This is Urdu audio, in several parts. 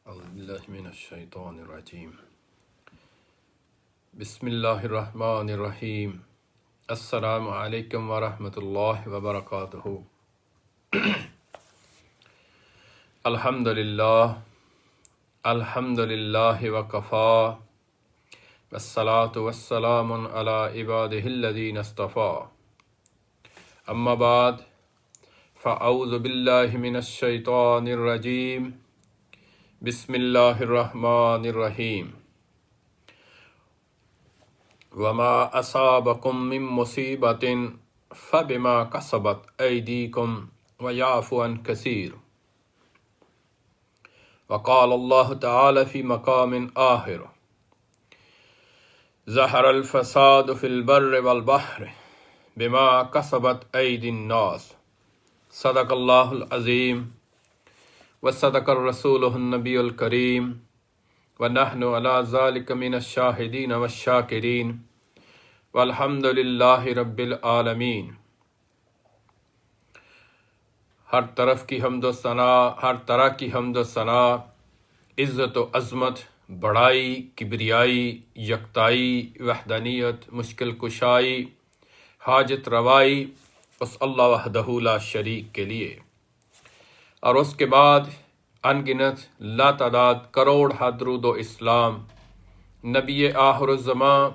اعوذ باللہ من الشیطان الرجیم بسم اللہ الرحمن الرحیم السلام علیکم ورحمۃ اللہ وبرکاتہ۔ الحمد للہ وکفا والصلاة والسلام علی عبادہ الذین اصطفیٰ، اما بعد فاعوذ باللہ من الشیطان الرجیم بسم اللہ الرحمن الرحیم۔ وما اصابکم من مصیبت فبما کسبت ایدیکم ویعفو عن کثیر۔ وقال اللہ تعالی فی مقام آخر: ظہر الفساد فی البر والبحر بما کسبت ایدی الناس۔ صدق اللہ العظیم وصدق الرسول النبی الکریم ونحن علی ذلک من الشاہدین والشاکرین والحمد للہ رب العالمین۔ ہر طرف کی حمد و ثناء، ہر طرح کی حمد و ثناء، عزت و عظمت، بڑائی، کبریائی، یکتائی، وحدانیت، مشکل کشائی، حاجت روائی اس اللہ وحدہ لا شریک کے لیے، اور اس کے بعد ان گنت لاتعداد کروڑ درود و اسلام نبی آخر الزمان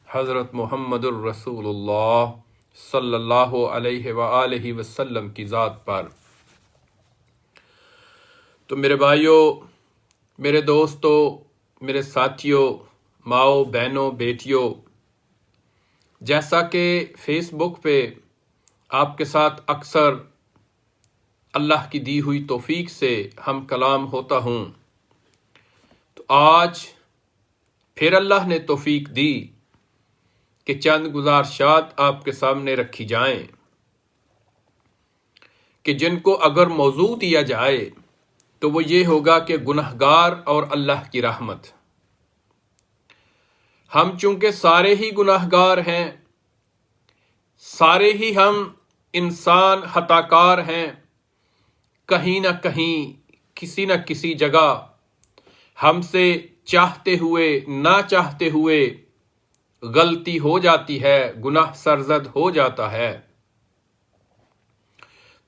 حضرت محمد الرسول اللہ صلی اللہ علیہ وآلہ وسلم کی ذات پر۔ تو میرے بھائیوں، میرے دوستوں، میرے ساتھیوں، ماؤں، بہنوں، بیٹیوں، جیسا کہ فیس بک پہ آپ کے ساتھ اکثر اللہ کی دی ہوئی توفیق سے ہم کلام ہوتا ہوں، تو آج پھر اللہ نے توفیق دی کہ چند گزارشات آپ کے سامنے رکھی جائیں کہ جن کو اگر موضوع دیا جائے تو وہ یہ ہوگا کہ گنہگار اور اللہ کی رحمت۔ ہم چونکہ سارے ہی گنہگار ہیں، سارے ہی ہم انسان خطا کار ہیں، کہیں نہ کہیں کسی نہ کسی جگہ ہم سے چاہتے ہوئے نہ چاہتے ہوئے غلطی ہو جاتی ہے، گناہ سرزد ہو جاتا ہے۔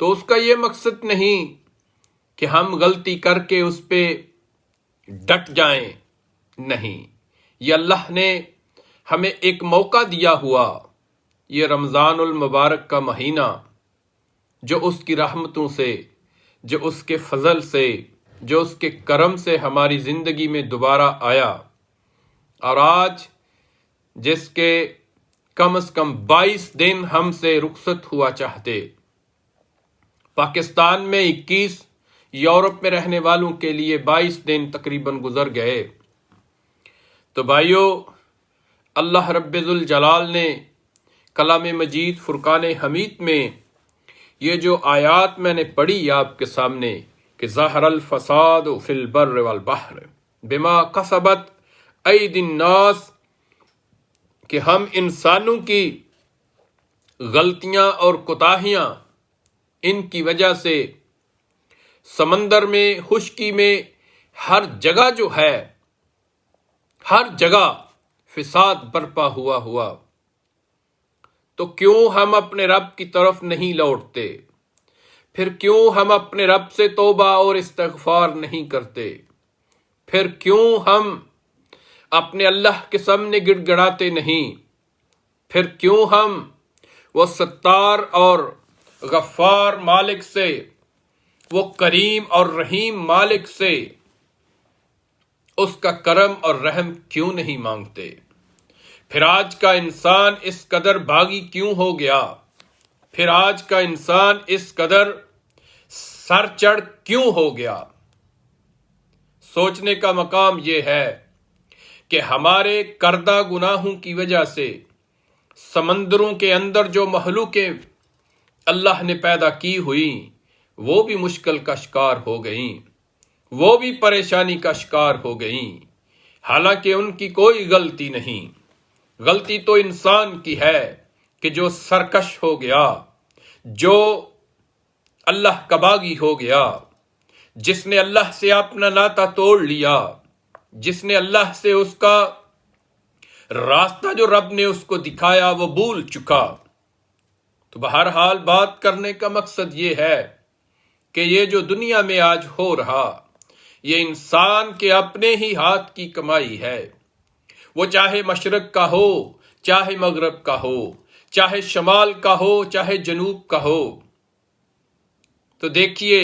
تو اس کا یہ مقصد نہیں کہ ہم غلطی کر کے اس پہ ڈٹ جائیں، نہیں، یہ اللہ نے ہمیں ایک موقع دیا ہوا، یہ رمضان المبارک کا مہینہ جو اس کی رحمتوں سے، جو اس کے فضل سے، جو اس کے کرم سے ہماری زندگی میں دوبارہ آیا، اور آج جس کے کم از کم 22 دن ہم سے رخصت ہوا چاہتے، پاکستان میں 21، یورپ میں رہنے والوں کے لیے 22 دن تقریباً گزر گئے۔ تو بھائیو، اللہ رب ذوالجلال نے کلام مجید فرقان حمید میں یہ جو آیات میں نے پڑھی آپ کے سامنے کہ ظہر الفساد فی البر والبحر بما کسبت ایدی الناس، کہ ہم انسانوں کی غلطیاں اور کوتاہیاں، ان کی وجہ سے سمندر میں، خشکی میں، ہر جگہ جو ہے، ہر جگہ فساد برپا ہوا۔ تو کیوں ہم اپنے رب کی طرف نہیں لوٹتے؟ پھر کیوں ہم اپنے رب سے توبہ اور استغفار نہیں کرتے؟ پھر کیوں ہم اپنے اللہ کے سامنے گڑ گڑاتے نہیں؟ پھر کیوں ہم وہ ستار اور غفار مالک سے، وہ کریم اور رحیم مالک سے اس کا کرم اور رحم کیوں نہیں مانگتے؟ پھر آج کا انسان اس قدر باغی کیوں ہو گیا؟ پھر آج کا انسان اس قدر سر چڑھ کیوں ہو گیا؟ سوچنے کا مقام یہ ہے کہ ہمارے کردہ گناہوں کی وجہ سے سمندروں کے اندر جو مخلوقیں اللہ نے پیدا کی ہوئی، وہ بھی مشکل کا شکار ہو گئیں، وہ بھی پریشانی کا شکار ہو گئیں، حالانکہ ان کی کوئی غلطی نہیں۔ غلطی تو انسان کی ہے کہ جو سرکش ہو گیا، جو اللہ کا باغی ہو گیا، جس نے اللہ سے اپنا ناتا توڑ لیا، جس نے اللہ سے اس کا راستہ جو رب نے اس کو دکھایا وہ بھول چکا۔ تو بہرحال بات کرنے کا مقصد یہ ہے کہ یہ جو دنیا میں آج ہو رہا، یہ انسان کے اپنے ہی ہاتھ کی کمائی ہے، وہ چاہے مشرق کا ہو، چاہے مغرب کا ہو، چاہے شمال کا ہو، چاہے جنوب کا ہو۔ تو دیکھیے،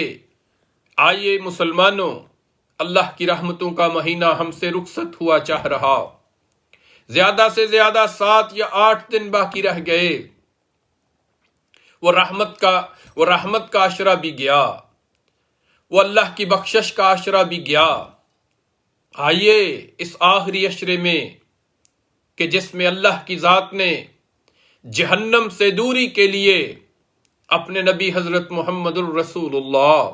آئیے مسلمانوں، اللہ کی رحمتوں کا مہینہ ہم سے رخصت ہوا چاہ رہا، زیادہ سے زیادہ 7 یا 8 دن باقی رہ گئے، وہ رحمت کا عشرہ بھی گیا، وہ اللہ کی بخشش کا عشرہ بھی گیا۔ آئیے اس آخری عشرے میں کہ جس میں اللہ کی ذات نے جہنم سے دوری کے لیے اپنے نبی حضرت محمد الرسول اللہ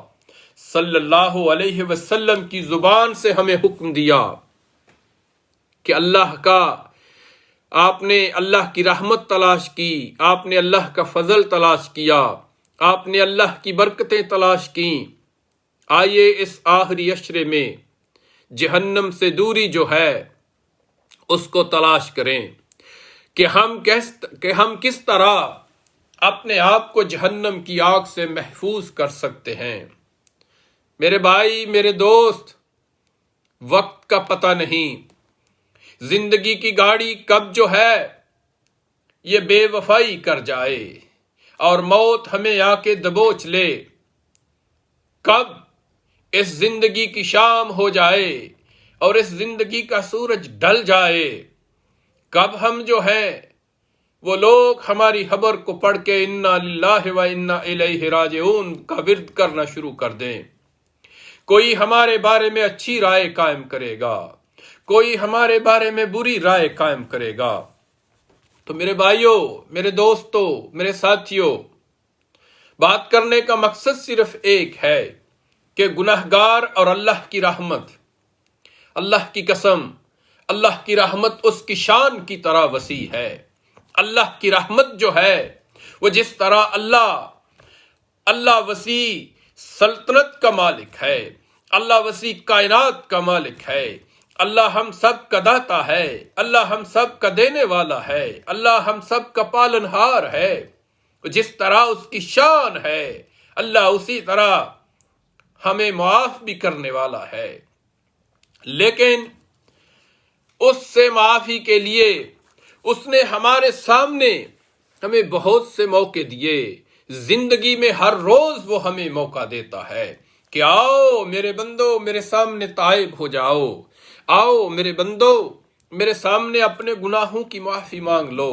صلی اللہ علیہ وسلم کی زبان سے ہمیں حکم دیا کہ آپ نے اللہ کی رحمت تلاش کی، آپ نے اللہ کا فضل تلاش کیا، آپ نے اللہ کی برکتیں تلاش کی۔ آئیے اس آخری عشرے میں جہنم سے دوری جو ہے اس کو تلاش کریں کہ ہم کس طرح اپنے آپ کو جہنم کی آگ سے محفوظ کر سکتے ہیں۔ میرے بھائی، میرے دوست، وقت کا پتہ نہیں، زندگی کی گاڑی کب جو ہے یہ بے وفائی کر جائے اور موت ہمیں آ کے دبوچ لے، کب اس زندگی کی شام ہو جائے اور اس زندگی کا سورج ڈھل جائے، کب ہم جو ہیں وہ لوگ ہماری خبر کو پڑھ کے انا للہ و انا الیہ راجعون کا ورد کرنا شروع کر دیں۔ کوئی ہمارے بارے میں اچھی رائے قائم کرے گا، کوئی ہمارے بارے میں بری رائے قائم کرے گا۔ تو میرے بھائیوں، میرے دوستوں، میرے ساتھیوں، بات کرنے کا مقصد صرف ایک ہے کہ گناہگار اور اللہ کی رحمت، اللہ کی قسم، اللہ کی رحمت اس کی شان کی طرح وسیع ہے۔ اللہ کی رحمت جو ہے وہ جس طرح اللہ وسیع سلطنت کا مالک ہے، اللہ وسیع کائنات کا مالک ہے، اللہ ہم سب کا داتا ہے، اللہ ہم سب کا دینے والا ہے، اللہ ہم سب کا پالنہار ہے۔ جس طرح اس کی شان ہے، اللہ اسی طرح ہمیں معاف بھی کرنے والا ہے۔ لیکن اس سے معافی کے لیے اس نے ہمارے سامنے ہمیں بہت سے موقع دیے۔ زندگی میں ہر روز وہ ہمیں موقع دیتا ہے کہ آؤ میرے بندو، میرے سامنے تائب ہو جاؤ، آؤ میرے بندو، میرے سامنے اپنے گناہوں کی معافی مانگ لو،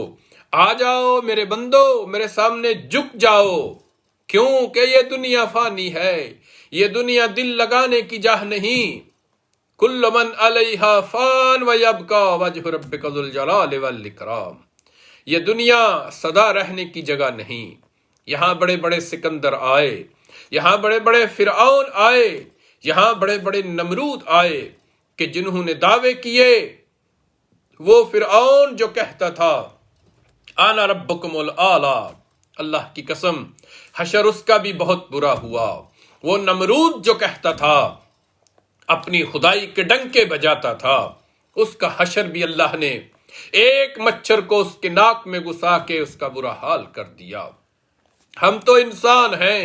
آ جاؤ میرے بندو، میرے سامنے جھک جاؤ، کیونکہ یہ دنیا فانی ہے، یہ دنیا دل لگانے کی جگہ نہیں۔ کل من علیہا فان ویبقا وجہ ربک ذو الجلال والاکرام۔ یہ دنیا سدا رہنے کی جگہ نہیں۔ یہاں بڑے بڑے سکندر آئے، یہاں بڑے بڑے فرعون آئے، یہاں بڑے بڑے نمرود آئے کہ جنہوں نے دعوے کیے۔ وہ فرعون جو کہتا تھا انا ربکم الاعلی، اللہ کی قسم حشر اس کا بھی بہت برا ہوا۔ وہ نمرود جو کہتا تھا، اپنی خدائی کے ڈنکے بجاتا تھا، اس کا حشر بھی اللہ نے ایک مچھر کو اس کے ناک میں گھسا کے اس کا برا حال کر دیا۔ ہم تو انسان ہیں،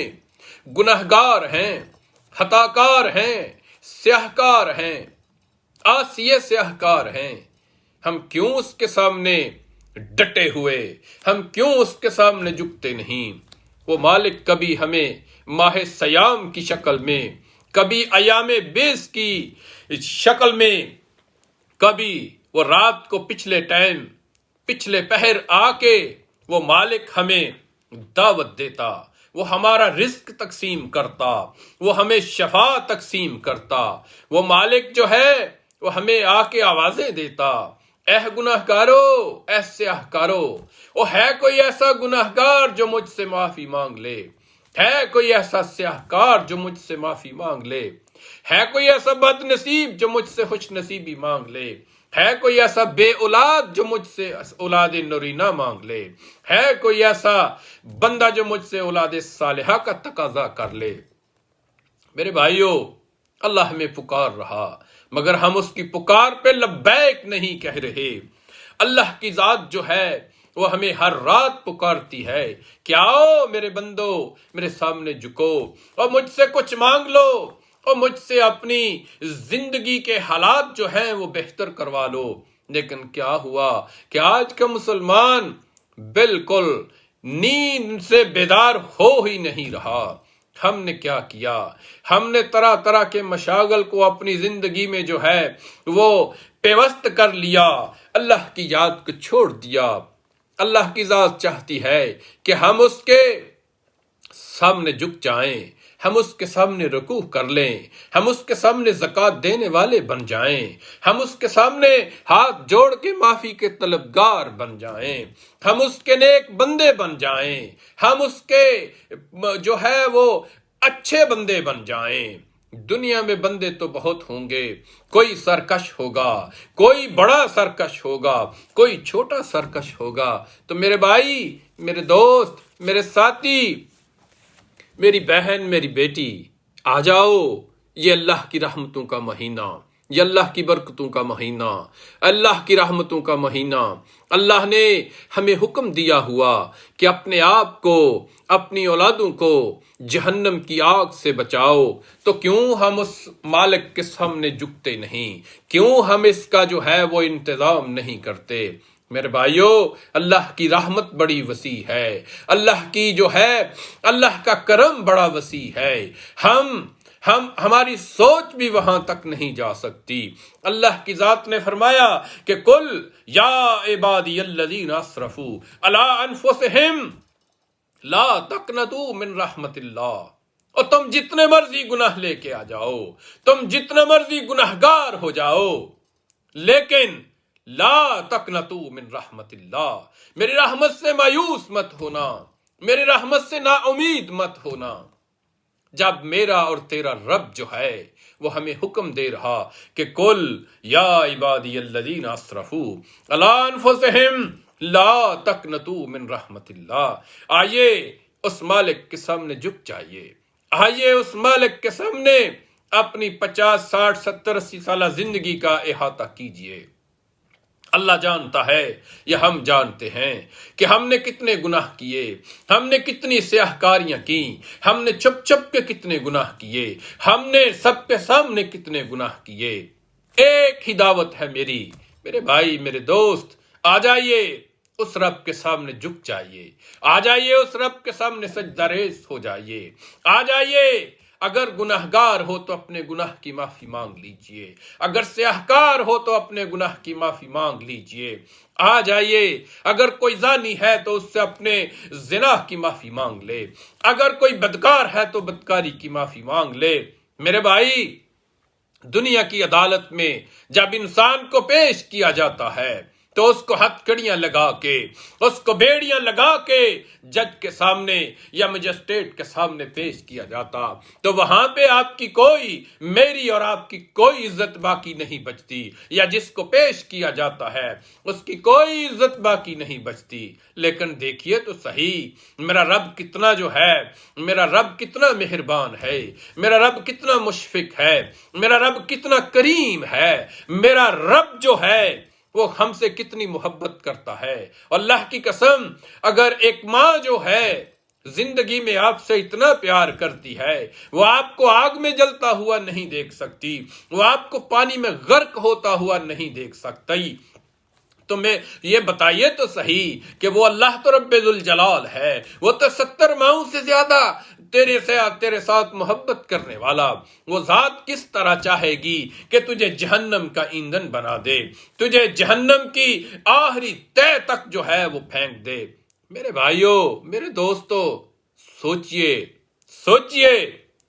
گناہگار ہیں، خطاکار ہیں، سیاہکار ہیں، عاصی سیاہکار ہیں۔ ہم کیوں اس کے سامنے ڈٹے ہوئے، ہم کیوں اس کے سامنے جھکتے نہیں؟ وہ مالک کبھی ہمیں ماہ سیام کی شکل میں، کبھی ایام بیس کی شکل میں، کبھی وہ رات کو پچھلے پہر آ کے وہ مالک ہمیں دعوت دیتا، وہ ہمارا رزق تقسیم کرتا، وہ ہمیں شفا تقسیم کرتا۔ وہ مالک جو ہے وہ ہمیں آ کے آوازیں دیتا، اے گناہگارو، اے سیاہکارو، وہ ہے کوئی ایسا گناہگار جو مجھ سے معافی مانگ لے، ہے کوئی ایسا سیاہکار جو مجھ سے معافی مانگ لے، ہے کوئی ایسا بد نصیب جو مجھ سے خوش نصیبی مانگ لے، ہے کوئی ایسا بے اولاد جو مجھ سے اولاد نورینہ مانگ لے، ہے کوئی ایسا بندہ جو مجھ سے اولاد صالحہ کا تقاضا کر لے۔ میرے بھائیوں، اللہ ہمیں پکار رہا مگر ہم اس کی پکار پہ لبیک نہیں کہہ رہے۔ اللہ کی ذات جو ہے وہ ہمیں ہر رات پکارتی ہے کہ آؤ میرے بندو، میرے سامنے جھکو اور مجھ سے کچھ مانگ لو اور مجھ سے اپنی زندگی کے حالات جو ہیں وہ بہتر کروا لو۔ لیکن کیا ہوا کہ آج کا مسلمان بالکل نیند سے بیدار ہو ہی نہیں رہا۔ ہم نے کیا کیا؟ ہم نے طرح طرح کے مشاغل کو اپنی زندگی میں جو ہے وہ پیوست کر لیا، اللہ کی یاد کو چھوڑ دیا۔ اللہ کی ذات چاہتی ہے کہ ہم اس کے سامنے جھک جائیں، ہم اس کے سامنے رکوع کر لیں، ہم اس کے سامنے زکوٰۃ دینے والے بن جائیں، ہم اس کے سامنے ہاتھ جوڑ کے معافی کے طلبگار بن جائیں، ہم اس کے نیک بندے بن جائیں، ہم اس کے جو ہے وہ اچھے بندے بن جائیں۔ دنیا میں بندے تو بہت ہوں گے، کوئی سرکش ہوگا، کوئی بڑا سرکش ہوگا، کوئی چھوٹا سرکش ہوگا، تو میرے بھائی، میرے دوست، میرے ساتھی، میری بہن، میری بیٹی، آ جاؤ، یہ اللہ کی رحمتوں کا مہینہ، یہ اللہ کی برکتوں کا مہینہ، اللہ کی رحمتوں کا مہینہ۔ اللہ نے ہمیں حکم دیا ہوا کہ اپنے آپ کو، اپنی اولادوں کو جہنم کی آگ سے بچاؤ، تو کیوں ہم اس مالک کے سامنے جھکتے نہیں؟ کیوں ہم اس کا جو ہے وہ انتظام نہیں کرتے؟ میرے بھائیو، اللہ کی رحمت بڑی وسیع ہے، اللہ کی جو ہے اللہ کا کرم بڑا وسیع ہے، ہماری سوچ بھی وہاں تک نہیں جا سکتی۔ اللہ کی ذات نے فرمایا کہ قل یا عبادی الذین اسرفوا علی انفسہم لا تقنطوا من رحمت اللہ، اور تم جتنے مرضی گناہ لے کے آ جاؤ، تم جتنے مرضی گناہگار ہو جاؤ، لیکن لا تقنطوا من رحمت اللہ، میری رحمت سے مایوس مت ہونا، میری رحمت سے نا امید مت ہونا۔ جب میرا اور تیرا رب جو ہے وہ ہمیں حکم دے رہا کہ قل یا عبادی الذین اسرفوا علی انفسہم لا تقنطوا من رحمت اللہ، آئیے اس مالک کے سامنے جھک جائیے، آئیے اس مالک کے سامنے اپنی 50، 60، 70، 80 سالہ زندگی کا احاطہ کیجئے۔ اللہ جانتا ہے یا ہم جانتے ہیں کہ ہم نے کتنے گناہ کیے، ہم نے کتنی سیاہ کاریاں کی، ہم نے چھپ چھپ کے کتنے گناہ کیے، ہم نے سب کے سامنے کتنے گناہ کیے۔ ایک ہی دعوت ہے میری، میرے بھائی، میرے دوست، آ جائیے اس رب کے سامنے جھک جائیے، آ جائیے اس رب کے سامنے سجدہ ریز ہو جائیے، آ جائیے۔ اگر گناہگار ہو تو اپنے گناہ کی معافی مانگ لیجئے، اگر سیاہکار ہو تو اپنے گناہ کی معافی مانگ لیجئے، آ جائیے۔ اگر کوئی زانی ہے تو اس سے اپنے زنا کی معافی مانگ لے، اگر کوئی بدکار ہے تو بدکاری کی معافی مانگ لے۔ میرے بھائی، دنیا کی عدالت میں جب انسان کو پیش کیا جاتا ہے تو اس کو ہتھکڑیاں لگا کے، اس کو بیڑیاں لگا کے جج کے سامنے یا مجسٹریٹ کے سامنے پیش کیا جاتا، تو وہاں پہ آپ کی کوئی، میری اور آپ کی کوئی عزت باقی نہیں بچتی، یا جس کو پیش کیا جاتا ہے اس کی کوئی عزت باقی نہیں بچتی۔ لیکن دیکھیے تو صحیح، میرا رب کتنا جو ہے، میرا رب کتنا مہربان ہے، میرا رب کتنا مشفق ہے، میرا رب کتنا کریم ہے، میرا رب جو ہے وہ ہم سے کتنی محبت کرتا ہے۔ اللہ کی قسم، اگر ایک ماں جو ہے زندگی میں آپ سے اتنا پیار کرتی ہے، وہ آپ کو آگ میں جلتا ہوا نہیں دیکھ سکتی، وہ آپ کو پانی میں غرق ہوتا ہوا نہیں دیکھ سکتی، تو میں یہ بتائیے تو صحیح کہ وہ اللہ تو رب ذوالجلال ہے، وہ تو 70 ماؤں سے زیادہ تیرے ساتھ محبت کرنے والا، وہ ذات کس طرح چاہے گی کہ تجھے جہنم کا ایندھن بنا دے، تجھے جہنم کی آخری تہ تک جو ہے وہ پھینک دے۔ میرے بھائیوں، میرے دوستو، سوچئے،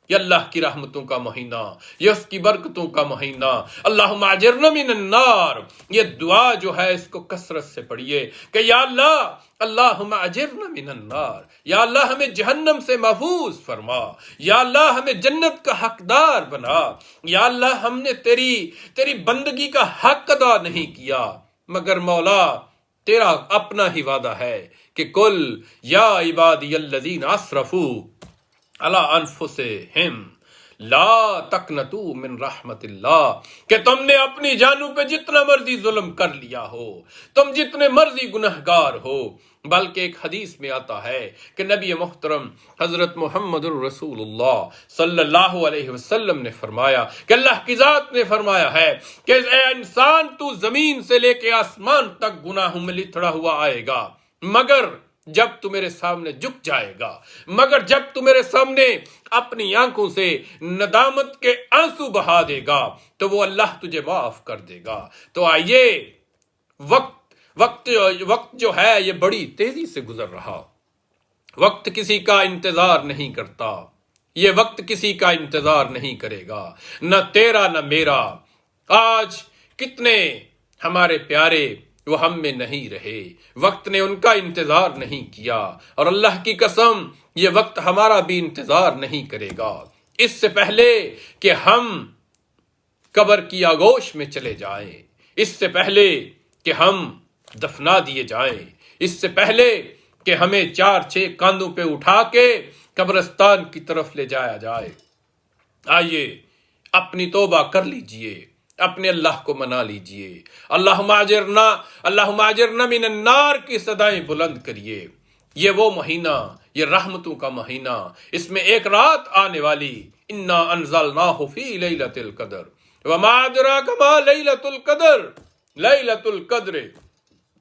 یہ اللہ کی رحمتوں کا مہینہ، یہ اس کی برکتوں کا مہینہ۔ اللہم اجرنا من النار، یہ دعا جو ہے اس کو کثرت سے پڑھیے کہ یا اللہ، اللہم اجرنا من النار، یا اللہ ہمیں جہنم سے محفوظ فرما، یا اللہ ہمیں جنت کا حقدار بنا، یا اللہ ہم نے تیری بندگی کا حق ادا نہیں کیا، مگر مولا تیرا اپنا ہی وعدہ ہے کہ قل یا عبادی الذین اسرفوا علی انفسہم لا تقنطوا من رحمت اللہ، کہ تم نے اپنی جانوں پہ جتنا مرضی ظلم کر لیا ہو، تم جتنے مرضی گنہگار ہو، بلکہ ایک حدیث میں آتا ہے کہ نبی محترم حضرت محمد الرسول اللہ صلی اللہ علیہ وسلم نے فرمایا کہ اللہ کی ذات نے فرمایا ہے کہ اے انسان، تو زمین سے لے کے آسمان تک گناہوں میں لتڑا ہوا آئے گا، مگر جب تو میرے سامنے جھک جائے گا، مگر جب تو میرے سامنے اپنی آنکھوں سے ندامت کے آنسو بہا دے گا تو وہ اللہ تجھے معاف کر دے گا۔ تو آئیے، وقت جو ہے یہ بڑی تیزی سے گزر رہا، وقت کسی کا انتظار نہیں کرتا، یہ وقت کسی کا انتظار نہیں کرے گا، نہ تیرا نہ میرا۔ آج کتنے ہمارے پیارے وہ ہم میں نہیں رہے، وقت نے ان کا انتظار نہیں کیا، اور اللہ کی قسم یہ وقت ہمارا بھی انتظار نہیں کرے گا۔ اس سے پہلے کہ ہم قبر کی آغوش میں چلے جائیں، اس سے پہلے کہ ہم دفنا دیے جائیں، اس سے پہلے کہ ہمیں 4-6 کاندھوں پہ اٹھا کے قبرستان کی طرف لے جایا جائے، آئیے اپنی توبہ کر لیجئے، اپنے اللہ کو منا لیجئے، اللہم اجرنا من النار کی صدائیں بلند کریے۔ یہ وہ مہینہ، یہ رحمتوں کا مہینہ، اس میں ایک رات آنے والی، انا انزلناہ فی لیلۃ القدر وما ادراک ما لیلۃ القدر، لیلۃ القدر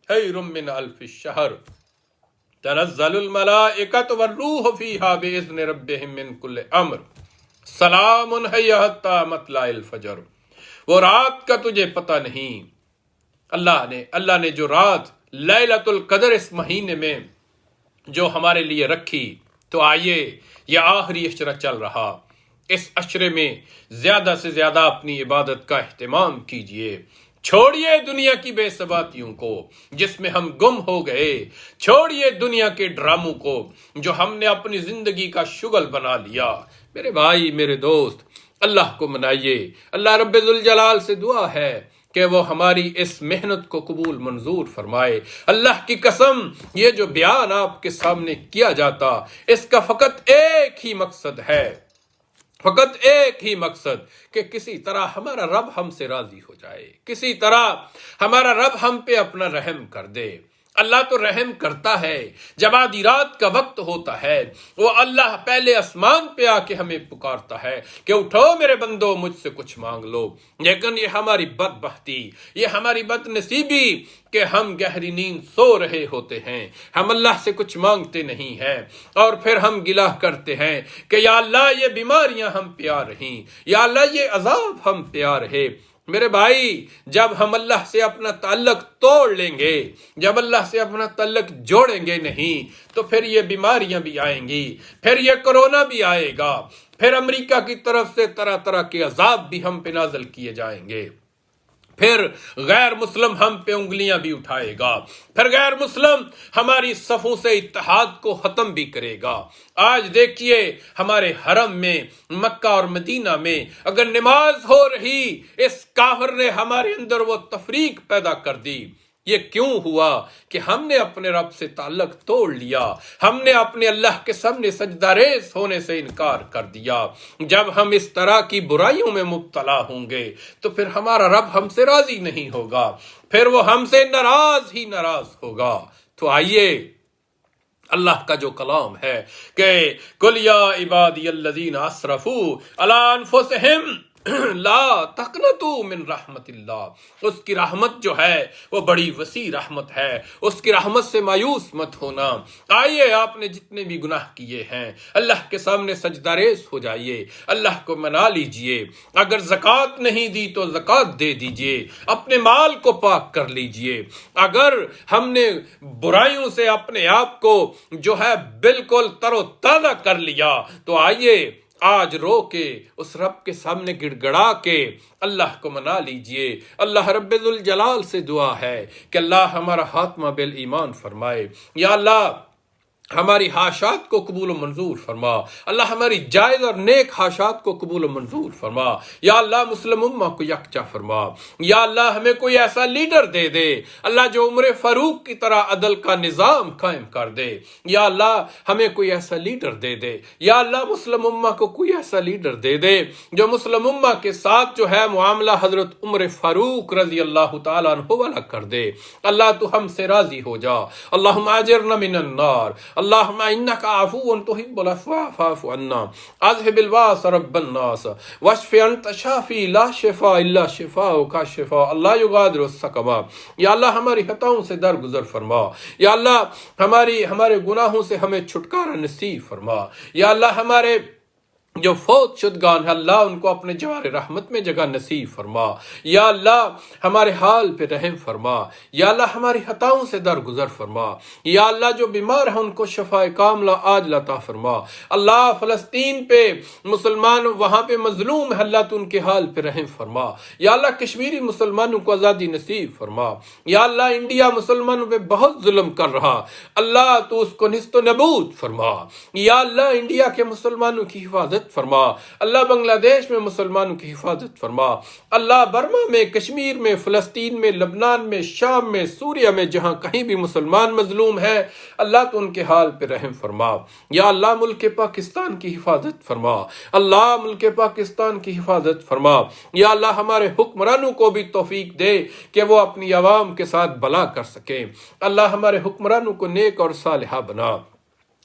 خیر من الف الشہر، تنزل الملائکۃ والروح فیہا باذن ربہم من کل امر، سلام ہی حتی مطلع الفجر۔ وہ رات کا تجھے پتہ نہیں، اللہ نے جو رات لیلۃ القدر اس مہینے میں جو ہمارے لیے رکھی، تو آئیے یہ آخری عشرہ چل رہا، اس عشرے میں زیادہ سے زیادہ اپنی عبادت کا اہتمام کیجئے، چھوڑیے دنیا کی بے ثباتیوں کو جس میں ہم گم ہو گئے، چھوڑیے دنیا کے ڈراموں کو جو ہم نے اپنی زندگی کا شغل بنا لیا۔ میرے بھائی، میرے دوست، اللہ کو منائیے، اللہ رب ذوالجلال سے دعا ہے کہ وہ ہماری اس محنت کو قبول منظور فرمائے۔ اللہ کی قسم، یہ جو بیان آپ کے سامنے کیا جاتا، اس کا فقط ایک ہی مقصد ہے، فقط ایک ہی مقصد، کہ کسی طرح ہمارا رب ہم سے راضی ہو جائے، کسی طرح ہمارا رب ہم پہ اپنا رحم کر دے۔ اللہ تو رحم کرتا ہے، جب آدھی رات کا وقت ہوتا ہے وہ اللہ پہلے آسمان پہ آ کے ہمیں پکارتا ہے کہ اٹھو میرے بندو، مجھ سے کچھ مانگ لو، لیکن یہ ہماری بدبختی، یہ ہماری بد نصیبی کہ ہم گہری نیند سو رہے ہوتے ہیں، ہم اللہ سے کچھ مانگتے نہیں ہیں، اور پھر ہم گلہ کرتے ہیں کہ یا اللہ یہ بیماریاں ہم پہ آ رہی، یا اللہ یہ عذاب ہم پہ آ رہے۔ میرے بھائی، جب ہم اللہ سے اپنا تعلق توڑ لیں گے، جب اللہ سے اپنا تعلق جوڑیں گے نہیں، تو پھر یہ بیماریاں بھی آئیں گی، پھر یہ کرونا بھی آئے گا، پھر امریکہ کی طرف سے طرح طرح کے عذاب بھی ہم پہ نازل کیے جائیں گے، پھر غیر مسلم ہم پہ انگلیاں بھی اٹھائے گا، پھر غیر مسلم ہماری صفوں سے اتحاد کو ختم بھی کرے گا۔ آج دیکھیے ہمارے حرم میں، مکہ اور مدینہ میں اگر نماز ہو رہی، اس کافر نے ہمارے اندر وہ تفریق پیدا کر دی۔ یہ کیوں ہوا کہ ہم نے اپنے رب سے تعلق توڑ لیا، ہم نے اپنے اللہ کے سامنے سجدہ ریز ہونے سے انکار کر دیا۔ جب ہم اس طرح کی برائیوں میں مبتلا ہوں گے تو پھر ہمارا رب ہم سے راضی نہیں ہوگا، پھر وہ ہم سے ناراض ہی ناراض ہوگا۔ تو آئیے اللہ کا جو کلام ہے کہ قُلْ يَا عِبَادِيَ الَّذِينَ أَسْرَفُوا عَلَىٰ أَنفُسِهِمْ لا تقنطوا من رحمت اللہ، اس کی رحمت جو ہے وہ بڑی وسیع رحمت ہے، اس کی رحمت سے مایوس مت ہونا۔ آئیے آپ نے جتنے بھی گناہ کیے ہیں اللہ کے سامنے سجدہ ریز ہو جائیے، اللہ کو منا لیجئے، اگر زکوٰۃ نہیں دی تو زکوٰۃ دے دیجئے، اپنے مال کو پاک کر لیجئے، اگر ہم نے برائیوں سے اپنے آپ کو جو ہے بالکل تر و تازہ کر لیا تو آئیے آج رو کے اس رب کے سامنے گڑ گڑا کے اللہ کو منا لیجئے۔ اللہ رب ذوالجلال سے دعا ہے کہ اللہ ہمارا خاتمہ بالایمان فرمائے۔ یا اللہ ہماری خواہشات کو قبول و منظور فرما، اللہ ہماری جائز اور نیک خواہشات کو قبول و منظور فرما، یا اللہ مسلم امہ کو یکجا فرما، یا اللہ ہمیں کوئی ایسا لیڈر دے دے اللہ جو عمر فاروق کی طرح عدل کا نظام قائم کر دے، یا اللہ ہمیں کوئی ایسا لیڈر دے دے، یا اللہ مسلم امہ کو کوئی ایسا لیڈر دے دے جو مسلم امہ کے ساتھ جو ہے معاملہ حضرت عمر فاروق رضی اللہ تعالیٰ عنہ والا کر دے۔ اللہ تو ہم سے راضی ہو جا، اللہم اجرنا من النار، اللہم انکا عفو تحب العفو فاعف عنا، اذهب الباس رب الناس واشف انت شافی لا شفاء الا شفاءک شفاء اللہ یغادر السقما۔ یا اللہ ہماری خطاؤں سے درگزر فرما، یا اللہ ہمارے گناہوں سے ہمیں چھٹکارا نصیب فرما، یا اللہ ہمارے جو فوت شدگان ہے اللہ ان کو اپنے جوار رحمت میں جگہ نصیب فرما، یا اللہ ہمارے حال پہ رحم فرما، یا اللہ ہماری خطاؤں سے درگزر فرما، یا اللہ جو بیمار ہیں ان کو شفاء کاملہ عاجلہ عطا فرما، اللہ فلسطین پہ مسلمان وہاں پہ مظلوم ہے اللہ تو ان کے حال پہ رحم فرما، یا اللہ کشمیری مسلمانوں کو آزادی نصیب فرما، یا اللہ انڈیا مسلمانوں پہ بہت ظلم کر رہا اللہ تو اس کو نیست و نابود فرما، یا اللہ انڈیا کے مسلمانوں کی حفاظت فرما، اللہ بنگلہ دیش میں مسلمانوں کی حفاظت فرما، اللہ برما میں، کشمیر میں، فلسطین میں، لبنان میں، شام میں، سوریہ میں جہاں کہیں بھی مسلمان مظلوم ہیں اللہ تو ان کے حال پہ رحم فرما، یا اللہ ملک پاکستان کی حفاظت فرما، اللہ ملک پاکستان کی حفاظت فرما، یا اللہ ہمارے حکمرانوں کو بھی توفیق دے کہ وہ اپنی عوام کے ساتھ بھلا کر سکیں، اللہ ہمارے حکمرانوں کو نیک اور صالحہ بنا،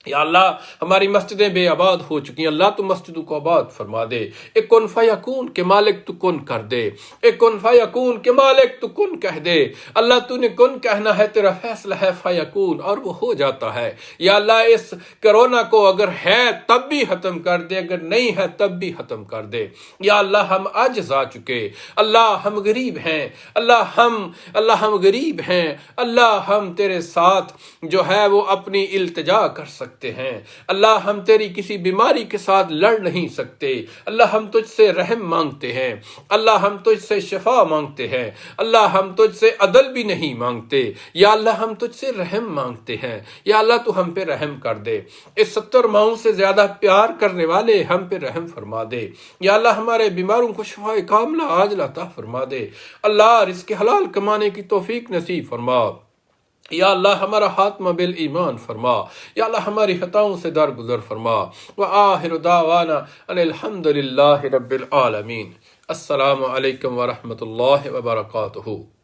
یا اللہ ہماری مسجدیں بے آباد ہو چکی ہیں اللہ تو مسجدوں کو آباد فرما دے، ایک کن فیکون کے مالک تو کن کر دے، ایک کن فیکون کے مالک تو کن کہہ دے، اللہ تو نے کن کہنا ہے تیرا فیصلہ ہے فیکون اور وہ ہو جاتا ہے، یا اللہ اس کرونا کو اگر ہے تب بھی ختم کر دے، اگر نہیں ہے تب بھی ختم کر دے، یا اللہ ہم عاجز آ چکے، اللہ ہم غریب ہیں، اللہ ہم غریب ہیں، اللہ ہم تیرے ساتھ جو ہے وہ اپنی التجا کر سکتے ہیں، اللہ ہم تیری کسی بیماری کے ساتھ لڑ نہیں سکتے، اللہ ہم تجھ سے رحم مانگتے ہیں، اللہ ہم تجھ سے شفا مانگتے ہیں، اللہ ہم تجھ سے عدل بھی نہیں مانگتے، یا اللہ ہم تجھ سے رحم مانگتے ہیں، یا اللہ تو ہم پہ رحم کر دے، اس 70 ماہوں سے زیادہ پیار کرنے والے ہم پہ رحم فرما دے، یا اللہ ہمارے بیماروں کو شفا کاملہ عاجلہ عطا فرما دے، اللہ رزق حلال کمانے کی توفیق نصیب فرما، یا اللہ ہمارا خاتمہ بالایمان فرما، یا اللہ ہماری خطاؤں سے درگزر فرما، وآخر دعوانا ان الحمد للہ رب العالمین۔ السلام علیکم ورحمۃ اللہ وبرکاتہ۔